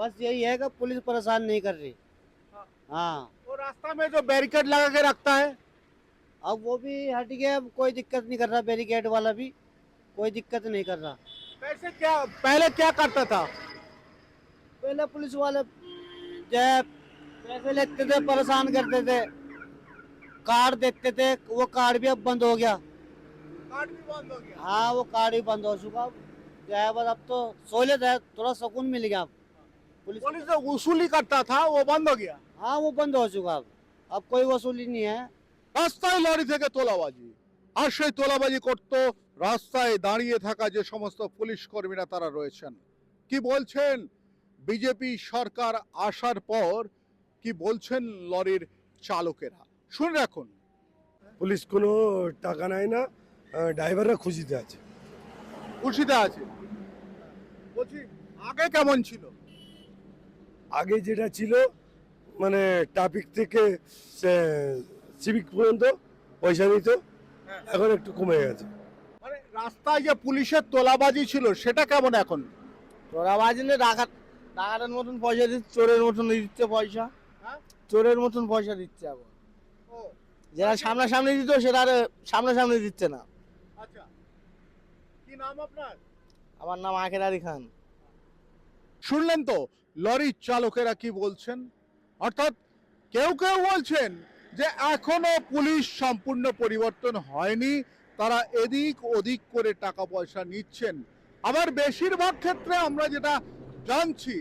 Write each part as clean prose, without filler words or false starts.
बस यही है कि पुलिस परेशान नहीं कर रही। हाँ। हाँ, वो रास्ता में जो बैरिकेड लगा के रखता है, अब वो भी हट गया, अब कोई दिक्कत नहीं कर रहा, बैरिकेड वाला भी कोई दिक्कत नहीं कर रहा। कैसे क्या पहले क्या करता था? पहले पुलिस वाले जब पैसे लेते थे परेशान करते थे, कार्ड देते थे, वो कार्ड भी अब बंद हो गया। कार्ड भी बंद हो गया। हाँ, वो कार्ड भी बंद हो चुका अब। क्या है, बस अब तो सहूलियत है, थोड़ा सुकून मिल गया अब पुलिस पुलिस की। जो वसूली करता था वो बंद हो गया। हाँ, वो बंद हो चुका अब कोई वसूली नहीं है। রাস্তায় লরি থেকে তোলাবাজি, আর সেই তোলাবাজি করত রাস্তায় দাঁড়িয়ে থাকা যে সমস্ত পুলিশ কর্মীরা তারা রয়েছেন। কি বলছেন বিজেপি সরকার আসার পর, কি বলছেন লরির চালকেরা, শুনে রাখুন। পুলিশ কোনো টাকা নেয় না, ড্রাইভাররা খুশিতে আছে। খুশিতে আছে। বলছি আগে কেমন ছিল? আগে যেটা ছিল মানে ট্রাফিক থেকে সিভিক পর্যন্ত পয়সা নিত, এখন একটু কমে গেছে। মানে রাস্তায় যে পুলিশের তোলাবাজি ছিল সেটা কেমন এখন? তোরা বাজিলে ডাকাতের মতন পয়সা দিচ্ছে, চোরের মতন দিচ্ছে পয়সা, হ্যাঁ? চোরের মতন পয়সা দিচ্ছে এখন। ও যেটা সামনাসামনি দিত সেটা আর সামনাসামনি দিচ্ছে না। আচ্ছা, কি নাম আপনার? আমার নাম আখের আলী খান। শুনলেন তো লরির চালকেরা কি বলছেন। অর্থাৎ কেউ কেউ বলছেন যে এখনো পুলিশ সম্পূর্ণ পরিবর্তন হয়নি, তারা এদিক ওদিক করে টাকা পয়সা নিচ্ছেন। আবার বেশিরভাগ ক্ষেত্রে আমরা যেটা জানছি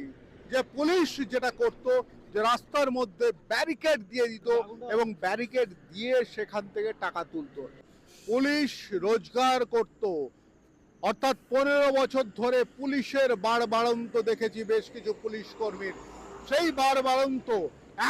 যে পুলিশ যেটা করত, যে রাস্তার মধ্যে ব্যারিকেড দিয়ে দিত এবং ব্যারিকেড দিয়ে সেখান থেকে টাকা তুলতো। পুলিশ রোজগার করত, অর্থাৎ 15 বছর ধরে পুলিশের বাড়বাড়ন্ত দেখেছি বেশ কিছু পুলিশ কর্মীর। সেই বাড়বাড়ন্ত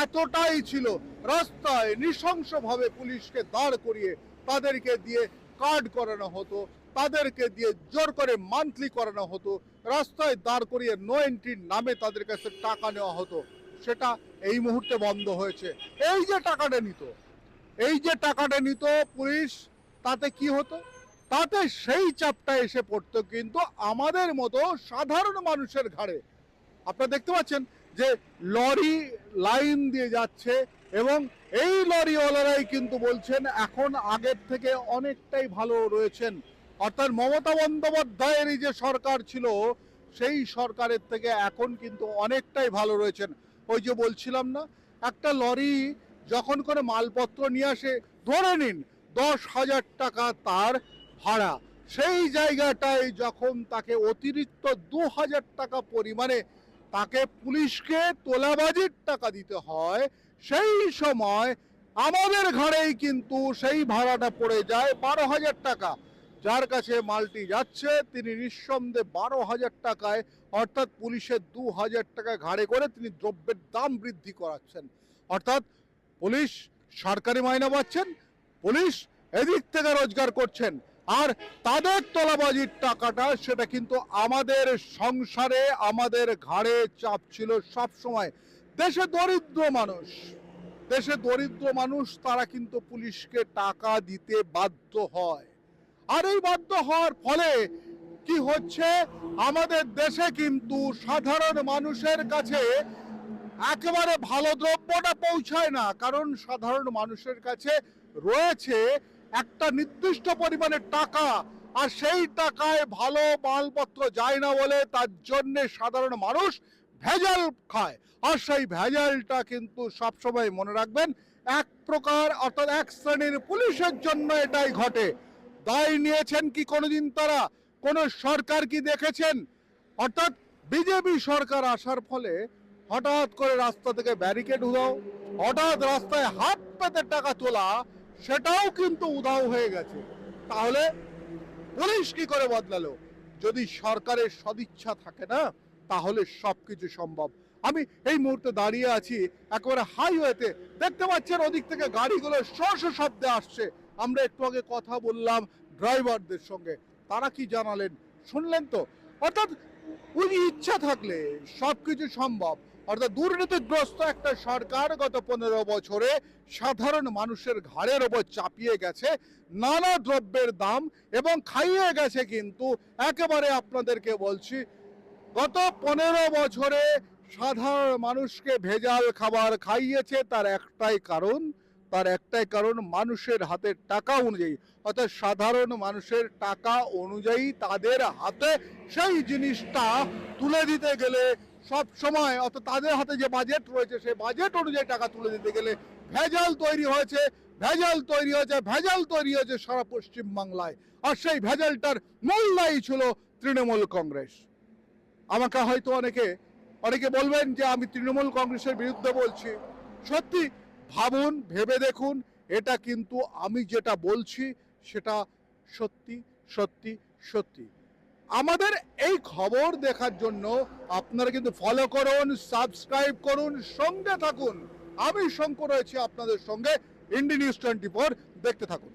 এতটাই ছিল, রাস্তায় নৃশংসভাবে পুলিশকে দাঁড় করিয়ে তাদেরকে দিয়ে কার্ড করানো হতো, তাদেরকে দিয়ে জোর করে মান্থলি করানো হতো, রাস্তায় দাঁড় করিয়ে নো এন্ট্রির নামে তাদের কাছে টাকা নেওয়া হতো। সেটা এই মুহূর্তে বন্ধ হয়েছে। এই যে টাকাটা নিত পুলিশ, তাতে কি হতো? তাতে সেই চাপটা এসে পড়তো কিন্তু আমাদের মতো সাধারণ মানুষের ঘাড়ে। আপনারা দেখতে পাচ্ছেন যে লরি লাইন দিয়ে যাচ্ছে এবং এই লরিওয়ালারাই কিন্তু বলছেন এখন আগের থেকে অনেকটাই ভালো রয়েছেন। অর্থাৎ মমতা বন্দ্যোপাধ্যায়ের এই যে সরকার ছিল সেই সরকারের থেকে এখন কিন্তু অনেকটাই ভালো রয়েছেন। ওই যে বলছিলাম না, একটা লরি যখন করে মালপত্র নিয়ে আসে, ধরে নিন 10,000 টাকা তার ভাড়া, সেই জায়গাটায় যখন তাকে অতিরিক্ত 2,000 টাকা পরিমাণে তাকে পুলিশকে তোলাবাজির টাকা দিতে হয়, সেই সময় আমাদের ঘাড়েই কিন্তু সেই ভাড়াটা পড়ে যায় 12,000 টাকা। যার কাছে মালটি যাচ্ছে তিনি নিঃসন্দেহে 12,000 টাকায়, অর্থাৎ পুলিশের 2,000 টাকা ঘাড়ে করে তিনি দ্রব্যের দাম বৃদ্ধি করাচ্ছেন। অর্থাৎ পুলিশ সরকারি মাইনে পাচ্ছেন, পুলিশ এদিক থেকে রোজগার করছেন, আর তাদের তোলাবাজির টাকাটা সেটা কিন্তু আমাদের সংসারে আমাদের ঘাড়ে চাপ ছিল সব সময়। দেশে দরিদ্র মানুষ তারা কিন্তু পুলিশকে টাকা দিতে বাধ্য হয়। আর এই বাধ্য হওয়ার ফলে কি হচ্ছে, আমাদের দেশে কিন্তু সাধারণ মানুষের কাছে একেবারে ভালো দ্রব্যটা পৌঁছায় না, কারণ সাধারণ মানুষের কাছে রয়েছে একটা নির্দিষ্ট পরিমাণের টাকা, আর সেই টাকায় ভালো মালপত্র যায় না বলে তার জন্য সাধারণ মানুষ ভেজাল খায়। আর সেই ভেজালটা কিন্তু সবসময় মনে রাখবেন এক প্রকার, অর্থাৎ এক শ্রেণীর পুলিশের জন্য এটাই ঘটে। দায় নিয়েছেন কি কোনোদিন তারা? কোন সরকার কি দেখেছেন? অর্থাৎ বিজেপি সরকার আসার ফলে হঠাৎ করে রাস্তা থেকে ব্যারিকেড উধাও, হঠাৎ রাস্তায় হাত পেতে টাকা তোলা, সেটাও কিন্তু উধাও হয়ে গেছে। তাহলে পুলিশ কি করে বদলালো? যদি সরকারের সদিচ্ছা থাকে না, তাহলে সবকিছু সম্ভব। আমি এই মুহূর্তে দাঁড়িয়ে আছি একেবারে হাইওয়েতে, দেখতে পাচ্ছেন ওদিক থেকে গাড়িগুলো শব্দে আসছে। আমরা একটু আগে কথা বললাম ড্রাইভারদের সঙ্গে, তারা কি জানালেন শুনলেন তো। অর্থাৎ ওই ইচ্ছা থাকলে সবকিছু সম্ভব। অর্থাৎ দুর্নীতিগ্রস্ত একটা সরকার গত 15 বছরে সাধারণ মানুষের ঘাড়ের ওপর চাপিয়ে গেছে নানা দ্রব্যের দাম এবং খাইয়ে গেছে কিন্তু একেবারে আপনাদেরকে বলছি গত 15 বছরে সাধারণ মানুষকে ভেজাল খাবার খাইয়েছে, তার একটাই কারণ মানুষের হাতে টাকা অনুযায়ী, অর্থাৎ সাধারণ মানুষের টাকা অনুযায়ী তাদের হাতে সেই জিনিসটা তুলে দিতে গেলে সব সময়, অর্থাৎ তাদের হাতে যে বাজেট রয়েছে সেই বাজেট অনুযায়ী টাকা তুলে দিতে গেলে ভেজাল তৈরি হয়েছে সারা পশ্চিম বাংলায়। আর সেই ভেজালটার মূল দায়ী ছিল তৃণমূল কংগ্রেস। আমাকে হয়তো অনেকে বলবেন যে আমি তৃণমূল কংগ্রেসের বিরুদ্ধে বলছি। সত্যি ভাবুন, ভেবে দেখুন, এটা কিন্তু আমি যেটা বলছি সেটা সত্যি সত্যি সত্যি। আমাদের এই খবর দেখার জন্য আপনারা কিন্তু ফলো করুন, সাবস্ক্রাইব করুন, সঙ্গে থাকুন। আমি শঙ্কর রয়েছি আপনাদের সঙ্গে, ইন্ডি নিউজ 24 দেখতে থাকুন।